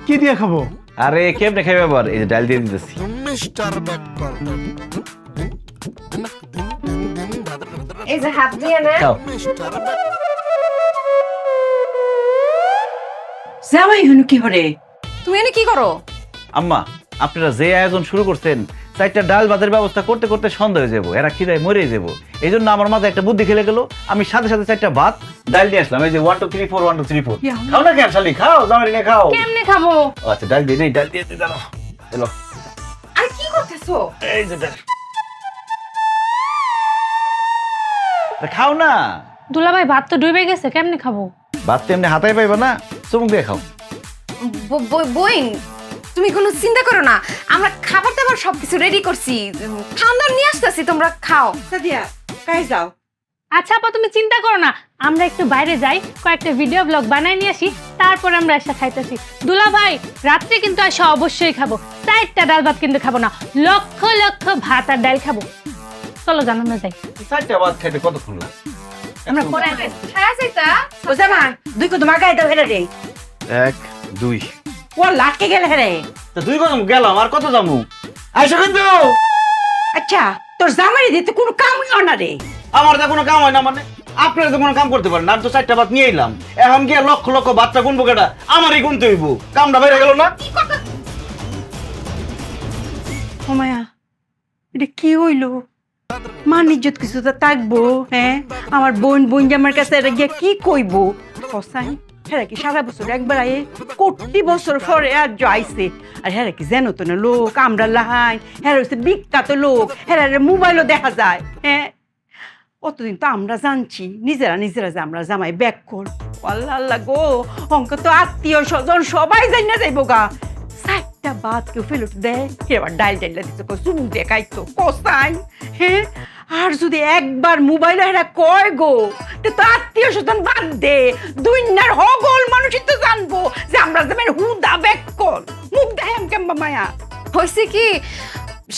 কি দিয়ে খাবো?
আরে কেমনে খাইবে আবার? এই যে ডাল দিয়ে দিতেছি।
মিস্টার বেকল
এই যে হাত দিয়ে না।
খাও।
মিস্টার
জামাই হনু কি হরে?
তুমি এনে কি করো?
আম্মা, আপনারা যে আয়োজন শুরু করছেন, 4টা ডাল ভাতের ব্যবস্থা করতে করতে সন্ধ্যা হয়ে যাবো, এরা খিদায় মরে যাবো। এই জন্য আমার মাথায় একটা বুদ্ধি খেলে গেল, আমি সাথে সাথে 4টা ভাত ডাল নিয়ে আসলাম। এই যে 1 2 3 4 1 2 3 4। খাও না কেন শালি, খাও, জামাই নিয়ে খাও।
কেমনে খাবো?
ও আচ্ছা, ডাল দিয়ে নেই, ডাল দিয়ে দাও। এলো,
আর কি করতেছো?
এই যে ডাল। আরে খাও না।
দুলাভাই ভাত তো ডুবে গেছে, কেমনে খাবো?
ভাত তো এমনি হাতায় পাইবা না, চুমুক দিয়ে খাও।
বইন, তুমি কোনো চিন্তা করো না, আমরা খাবার দাবার সবকিছু রেডি করছি, খাওয়া দাওয়া নিয়ে আসতেছি, তোমরা খাও।
সাদিয়া কাই যাও?
আচ্ছা আপা, তুমি চিন্তা করো না, আমরা একটু বাইরে যাই, কয়েকটা ভিডিও ব্লগ বানাই নিয়ে আসি, তারপর আমরা এসে খাইতেছি। দুলাভাই, রাত্রে কিন্তু আসা অবশ্যই খাবো, 4টা ডাল ভাত কিন্তু খাবো না, লক্ষ লক্ষ ভাত আর ডাল খাবো। চলো জানো না যাই।
4টা ভাত খাইতে কতক্ষণ লাগে?
আমরা
পরে খাওয়া যাইতা।
ও জামাই দুই কত মাগাই দাও হেরে রে।
1 2।
ও লাটকে গেলে হেরে।
তা 2 কত গেলাম, আর কত যামু? আইসো কিন্তু।
আচ্ছা তোর জামাই দিতে কোনো কামই হয় না রে।
আমার তো কোনো কাম হয় না, মানে আপনারা তো কোনো কাম করতে পারেন না। আমি তো 4টা ভাত নিয়ে এলাম, এখন গিয়ে লক্ষ লক্ষ ভাতটা গুনবো কেটা? আমারই গুনতে হইব, কামটা বাইরে গেল না।
ও মায়া, এটা কি হইলো? মান ইজ্জত কিছু তো থাকবো? হ্যাঁ, আমার বোন বোন জামার কাছে এটা গিয়ে কি কইব? কসাই হ্যাঁ কি সারা বছর একবার আয়ে, কোটি বছর পরে আর আইছে। আর হ্যাঁ কি জানো তো না লোক, আমরা লাহাই হ্যাঁ হচ্ছে বিখ্যাত লোক, হ্যাঁ মোবাইলও দেখা যায়। হ্যাঁ, অতদিন তো আমরা জানছি নিজেরা নিজেরা যে আমরা জামাই ব্যাক কর। আল্লাহ আল্লাহ গো, অঙ্ক তো আত্মীয় স্বজন সবাই জানি না যাইব গা। 4টা ভাত কেউ ফেরত দেয়, এবার ডাল ডাইলা দিচ্ছে, চুমুক দিয়ে খাইতো কসাই। হ্যাঁ, আর যদি একবার মোবাইলে এরা কয় গো, তো আত্মীয় স্বজন বাদ দে, দুনিয়ার হগল মানুষই তো জানবো যে আমরা যেমন হুদা ব্যাক কর। মুখ দেয় কেমবা মায়া।
হয়েছে কি,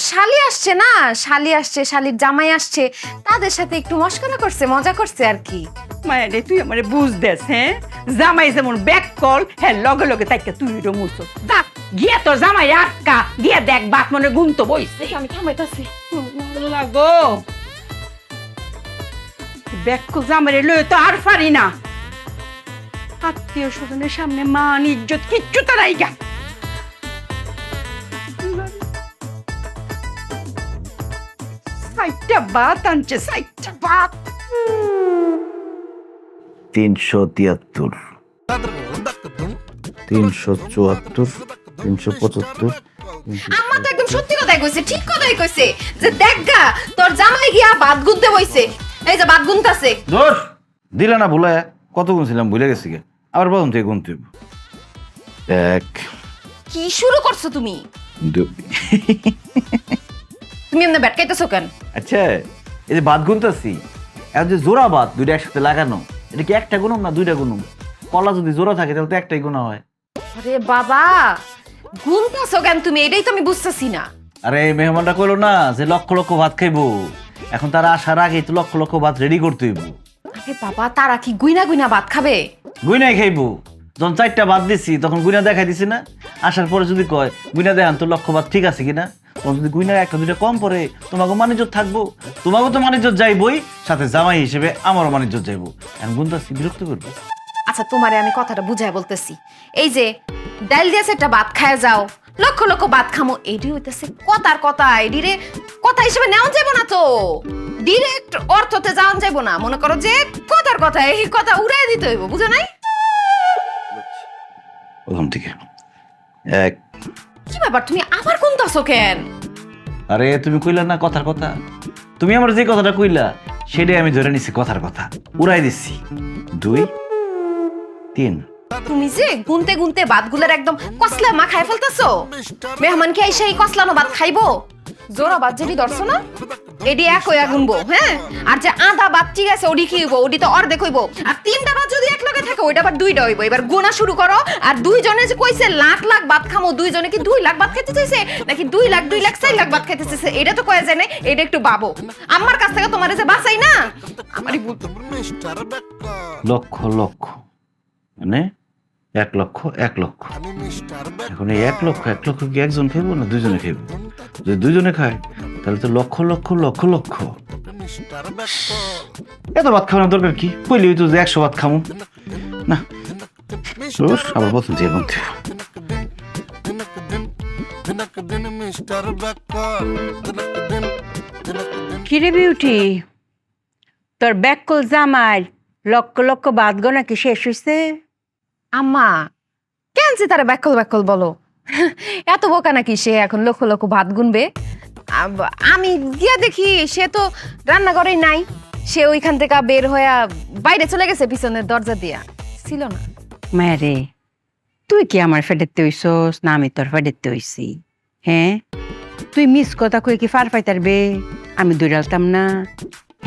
শালি আসছে না, শালি আসছে, শালির জামাই আসছে, তাদের সাথে একটু মস্করা করছে, মজা করছে আর কি।
মায়া রে, তুই আমারে বুঝ দেস। হ্যাঁ, জামাই যেমন ব্যাক কল, হ্যাঁ লগে লগে তাইকা তুই মুছো দা গিয়া তোর জামাই আটকা দিয়া দেখ, বাত মনে গুনতো বইছে।
আমি থামাইতাছি।
লাগো ব্যাক জামাই লয়ে তো আর পারি না। আত্মীয় স্বজনের সামনে মান ইজ্জত কিচ্ছু তো নাই গা। 4টা ভাত আনছে, 4টা ভাত।
373 374 375।
আম্মা তো একদম সত্যি কথাই কইছে, ঠিক কথাই কইছে, যে দেখগা তোর জামাই গিয়া ভাত গুনতে বইছে। এই যে ভাত গুনতাছে।
ধর দিলা না, ভুলায় কত গুনছিলাম ভুলে গেছি গে, আবার প্রথম থেকে গুনতে হইব। 1
কি শুরু করছো তুমি?
2।
তুমি এমনি ব্যাটকাইতেছো কেন?
আচ্ছা, এই যে ভাত গুনতাছি, এখন যে জোড়া ভাত দুইটা একসাথে লাগানো, এটা কি একটা গুনুম না 2টা গুনুম? কলা যদি জোড়া থাকে তাহলে তো একটাই গুণা হয়।
আরে বাবা, গুনতাছো কেন তুমি? এটাই তো আমি বুঝতেছি না।
আরে মেহমানরা কইলো না যে লক্ষ লক্ষ ভাত খাইবো, এখন তারা আসার আগে তো লক্ষ লক্ষ ভাত রেডি করতে হইব।
আরে বাবা, তারা কি গুইনা গুইনা ভাত খাবে?
গুইনাই খাইবো। যখন 4টা ভাত দিছি তখন গুইনা দেখাই দিছি না, আসার পরে যদি কয় গুইনা দেখান তো লক্ষ ভাত ঠিক আছে কিনা, তখন যদি গুইনা 1টা 2টা কম পড়ে, তোমাকে মানিজ্জত থাকবো, তোমাকেও তো মানিজ্জত যাইবই, সাথে জামাই হিসেবে আমারও মানিজ্জত যাইবো। এখন গুনতাছি, বিরক্ত করবো।
আচ্ছা, তোমারে আমি কথাটা বুঝাই বলতেছি। এই যে ডাল দিয়েছে একটা ভাত খায় যাও, লক্ষ লক্ষ ভাত খামো, এডি হইতেছে কথার কথা। এডিরে কথা হিসেবে নেওয়া যাবো না, তো ডিরেক্ট অর্থতে যাওয়া যাবো না। মনে করো যে কথার কথা, এই কথা উড়াই দিতে হইব, বুঝো নাই?
প্রথম থেকে 1।
কি ব্যাপার, তুমি আবার গুনতাছো কেন?
আরে তুমি কইলা না কথার কথা, তুমি আমার যে কথাটা কইলা সেটাই আমি ধরে নিছি কথার কথা, উড়াই দিচ্ছি। 2 3।
তুমি যে গুনতে গুনতে ভাতগুলোর একদম কসলা মা খাই ফেলতেছো। মেহমান কি এসে এই কসলানো ভাত খাইবো? জোরা ভাত যেটি ধরছো না, এডি এক হইয়া গুনবো, হ্যাঁ? আর যে আধা ভাত ঠিক আছে ওডি কি হইব, ওডি তো অর্ধেক হইব। আর 3টা ভাত যদি এক লগে থাকে ওইটা আবার 2টা হইব। এবার গোনা শুরু করো। আর দুইজনে যে কইছে লাখ লাখ ভাত খামো, দুইজনে কি 2 লাখ ভাত খাইতে চাইছে নাকি 2 লাখ 4 লাখ ভাত খাইতে চাইছে? এটা তো কয়া যায় না, এটা একটু ভাবো। আমার কাছ থেকে তোমারে যে বাঁচাই না, আমারই ভুল।
মিস্টার বেকল
লক্ষ লক্ষ মানে 1 লক্ষ 1 লক্ষ।
আমি মিস্টার
এখন এই 1 লক্ষ কি একজন খাইবো না দুইজনে খাইবো? যদি দুইজনে খায় তাহলে তো লক্ষ লক্ষ লক্ষ লক্ষ।
মিস্টার বেকল
এত ভাত খাওয়ানোর দরকার কি? কইলি হইতো যে 100 ভাত খামো না। আবার বলছেন যে মধ্যে
মিস্টার বেকল
কিরে বিউটি, তোর ব্যাককল জামাই লক্ষ লক্ষ বাদ গোনা কি শেষ হইছে?
আম্মা কেন যে তারা ব্যাকল ব্যাকল বলো? এত বোকা নাকি সে এখন লক্ষ লক্ষ ভাত গুনবে? আমি গিয়া দেখি সে তো রান্নাঘরেই নাই। সে ওইখান থেকে বের হইয়া বাইরে চলে গেছে পিছনের দরজা দিয়া, ছিল না।
মারে, তুই কি আমার ফেডেতে হইছস না আমি তোর ফেডেতে হইছি? হ্যাঁ, তুই মিস কথা কই কি ফার পাইতারবে? আমি দৌড়ালতাম না?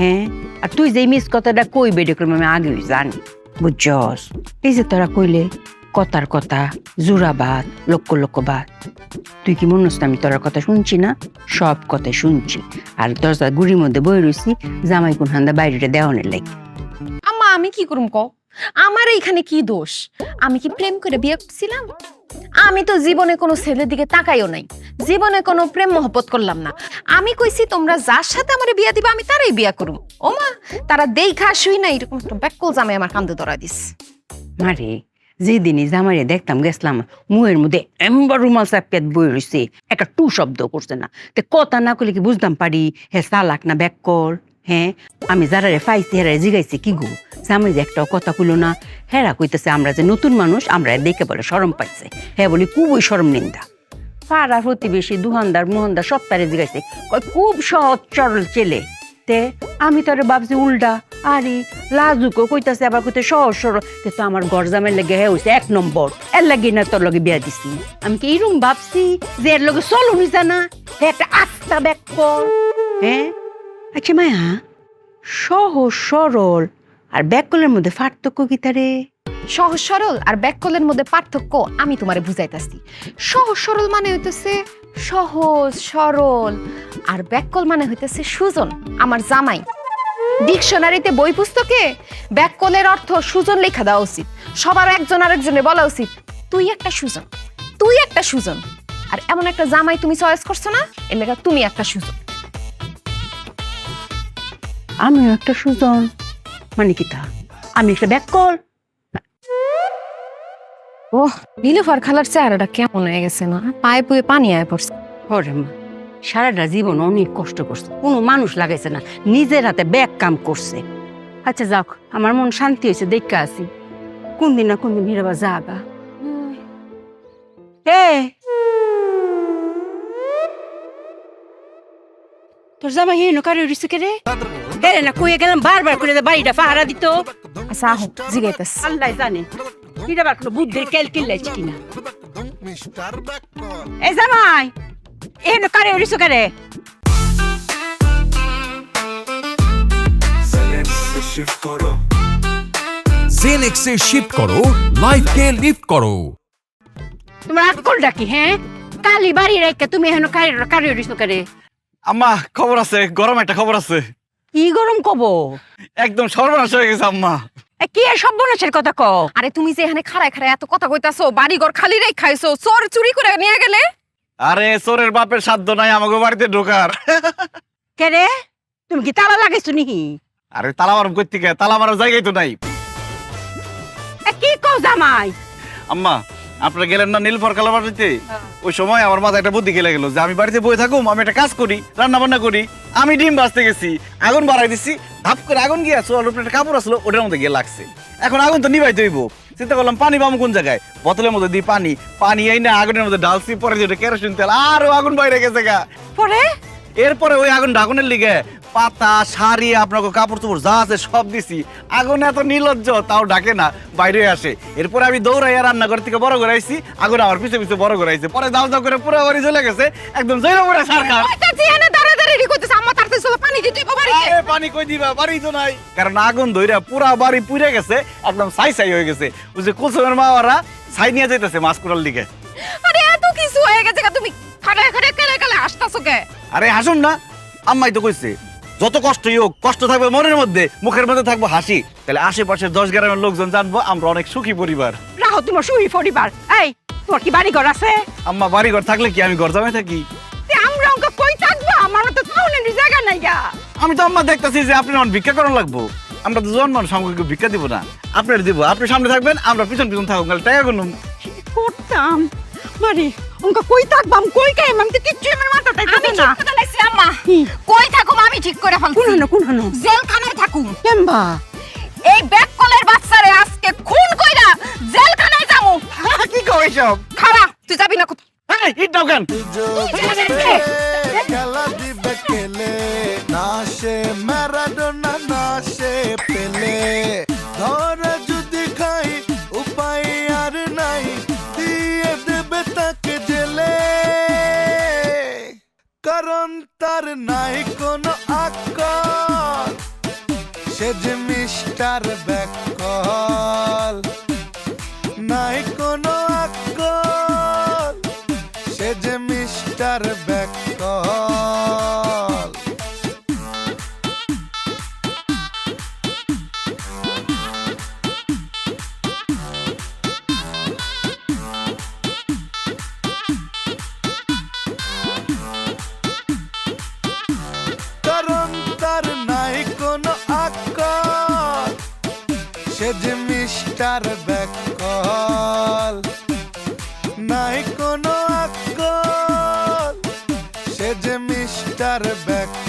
হ্যাঁ, আর তুই যে মিস কথাটা কইবে দেখলাম আমি আগে জানি, বুঝছস? এই যে তোরা কইলে কথার কথা জোড়াবাদ লক্ষ লক্ষ বাদ, তুই কি মনে হচ্ছে আমি তোর কথা শুনছি না? সব কথা শুনছি। আর দরজা গুড়ির মধ্যে বই রইছি জামাই কোন হান্দা বাইরেটা দেওয়ানের লাগে।
আম্মা আমি কি করুম কও? আমার এইখানে কি দোষ? আমি কি প্রেম করে বিয়ে করছিলাম? আমি তো জীবনে কোনো ছেলের দিকে তাকাইও নাই, জীবনে কোনো প্রেম মহব্বত করলাম না। আমি কইছি তোমরা যার সাথে আমার বিয়া দিবা আমি তারাই বিয়া করুম। ও মা, তারা দেখা শুই না এরকম একটা ব্যাককল জামাই আমার কান্দে ধরা দিস।
মারে, যেদিনই জামাইরে দেখতাম গেছিলাম মুহের মধ্যে এমবার রুমাল চাপিয়াত বই রইছে, একটা টু শব্দ করছে না। তে কথা না করলে কি বুঝতাম পারি হে চালাক না ব্যাককল? হ্যাঁ, আমি যারারে পাইছি হেরারে জিগাইছি কি গো জামাই যে একটাও কথা কইল না। হেরা কইতেছে আমরা যে নতুন মানুষ আমরা দেখে বলে শরম পাইছে। হ্যাঁ বলি খুবই শরম নিন্দা। পাড়ার প্রতিবেশী দুহানদার মোহনদার সব তারে জিগাইছে, কয় খুব সহজ সরল ছেলে। তে আমি তোরে ভাবছি উল্টা, আরে লাজুকও কইতাছে আবার কইতে সহজ সরল। তে তো আমার ঘর জামের লেগে হ্যাঁ হইছে 1 নম্বর। এর লাগি না তোর লগে বিয়া দিছি। আমি কি এরম ভাবছি যে এর লগে চলো নিছা না? একটা আস্তা ব্যাককল। হ্যাঁ, আচ্ছা মায়া, সহজ সরল আর ব্যাককলের মধ্যে পার্থক্য কি তারে?
সহজ সরল আর ব্যাককলের মধ্যে পার্থক্য আমি তোমারে বুঝাইতাছি। সহজ সরল মানে হইতেছে সহজ সরল, আর ব্যাককল মানে হইতেছে সুজন, আমার জামাই। ডিকশনারিতে বই পুস্তকে ব্যাককলের অর্থ সুজন লেখা দেওয়া উচিত। সবার একজন আরেকজনে বলা উচিত তুই একটা সুজন, তুই একটা সুজন। আর এমন একটা জামাই তুমি চয়েস করছো না, এর লেখা তুমি একটা সুজন।
আমিও একটা সুজন মানে কি তা? আমি একটা ব্যাককল?
ওহ, নীলুফার খালার চেহারাটা কেমন হয়ে গেছে না? পায়ে পুয়ে পানি আয় পড়ছে।
ওরে মা, সারাটা জীবন অনেক কষ্ট করছে, কোনো মানুষ লাগাইছে না, নিজের হাতে ব্যাগ কাম করছে। আচ্ছা যাক, আমার মন শান্তি হয়েছে, দেখা আছি কোন দিন না কোন দিন হিরাবা জাগা। তোর জামা হেন কারে উড়িছে কে রে? হ্যাঁ না কইয়া গেলাম বারবার করে বাড়িটা পাহারা দিত।
আচ্ছা আহ জিগাইতেস।
আল্লাহ জানে হিরাবার কোনো বুদ্ধির কেল কিল্লাইছে কিনা।
মিস্টার বেকল
এ জামাই হেন কারে উড়িছে কে রে?
জেনেক্সে শিফট করো, লাইফকে লিফট করো।
তোমার আকল ডাকি? হ্যাঁ, কালি বাড়ি রেখে তুমি হেন কারে উড়িছে কে রে?
আম্মা খবর আছে, গরম একটা খবর আছে।
কি গরম কব?
একদম সর্বনাশ হয়ে গেছে আম্মা।
কি আর সর্বনাশের কথা কও?
আরে তুমি যে এখানে খাড়ায় খাড়ায় এত কথা কইতাছো, বাড়ি ঘর খালি রেখ খাইছো, চোর চুরি করে নিয়ে গেলে?
আরে চোরের বাপের সাধ্য নাই আমাকে বাড়িতে ঢোকার।
কে রে, তুমি কি তালা লাগাইছো নিহি?
আরে তালা মারম কই থেকে? তালা মারার জায়গাই তো নাই।
কি কও জামাই?
আম্মা আপনারা গেলেন না নীলফর কালা বাড়িতে? ওই সময় আমার মাথায় একটা বুদ্ধি খেলে গেল যে আমি বাড়িতে বসে থাকুম, আমি একটা কাজ করি, রান্না বান্না করি। আমি ডিম ভাজতে গেছি, আগুন বাড়াই দিছি, ধাপ করে আগুন গিয়ে চোর উপরে একটা কাপড় আসলো, ওটার মধ্যে গিয়ে লাগছে। এখন আগুন তো নিভাইতে হইব, চিন্তা করলাম পানি পাবো কোন জায়গায়? বোতলের মধ্যে দিই পানি এই না আগুনের মধ্যে ঢালছি, পরে যেটা কেরোসিন তেল, আরো আগুন বাইরে গেছে গা।
পরে
এরপরে ওই আগুন ঢাকুনের লিগে পাতা শাড়ি আপনাকে কাপড় চোপড় যা আছে সব দিছি, আগুন এত নির্লজ্জ তাও ডাকে না, বাইরে আসে। এরপরে আমি দৌড়াইয়া রান্নাঘর থেকে বড় করে আইছি, আগুন আমার পিছে পিছে বড় করে আইছে, পরে দাও দাও করে পুরো বাড়ি চলে গেছে, একদম জৈব পুরা সরকার।
দাঁড়ায় দাঁড়িয়ে কইতেছে আম্মা তাড়াতাড়ি
তাড়াতাড়ি চলো পানি দিতে বাড়িতে।
আরে পানি কই দিবা, বাড়ি তো নাই। কারণ আগুন ধইরা পুরা বাড়ি পুড়ে গেছে, একদম ছাই ছাই হয়ে গেছে। ওই যে কুসুমের মা ওরা ছাই নিয়ে যাইতেছে মাছ কুড়ার দিকে।
আরে এত কিছু হয়ে গেছে তুমি খাড়ায় খাড়ায় কেলে আসতাছো কে?
আরে হাসুন না, আম্মাই তো কইছে যত কষ্টই হোক, কষ্ট থাকবে মনের মধ্যে, মুখের মধ্যে থাকবো হাসি। তাহলে আশেপাশের 10 গ্রামের লোকজন জানবো আমরা অনেক সুখী পরিবার।
রাহো তোমার সুই পরিবার। এই তোমার কি বাড়ি ঘর আছে?
আম্মা বাড়ি ঘর থাকলে কি আমি ঘর জামাই থাকি?
আমরা অঙ্ক কই থাকবো? আমার তো টাউনের জায়গা নাই গা।
আমি তো আম্মা দেখতেছি যে আপনি আমার ভিক্ষা করার লাগবো। আমরা তো জন্মান সামগ্রিক ভিক্ষা দিব না, আপনার দিব। আপনি সামনে থাকবেন, আমরা পিছন পিছন থাকবো, টাকা গুনুম
করতাম মানে অঙ্ক কই থাকবাম কই কাই আমি তো কিচ্ছু আমার মাথাটা
আমি
না।
ঠিক কথা লাইছি আম্মা, কই থাকুম আমি ঠিক করে ফেলছি।
কোন হানো
জেলখানায় থাকুম।
কেমবা
এই ব্যাককলের বাচ্চারে আজকে খুন কইরা জেলখানায় যামু।
কি কই সব?
খারা তুই যাবি না কোথাও।
এই ইট কেন?
খেলা দিবে খেলে না সে ম্যারাডোনা না সে পেলে ধরে যদি খাই উপায় আর নাই দিয়ে দেবে তাকে জেলে কারণ তার নাই কোনো আকল সে যে মিস্টার ব্যাকল নাই কোনো আকল সে যে মিস্টার ব্যাকল কারণ তার নাই কোনো আকল সে যে মিস্টার ব্যাকল নাই কোনো আকল সে যে মিস্টার ব্যাকল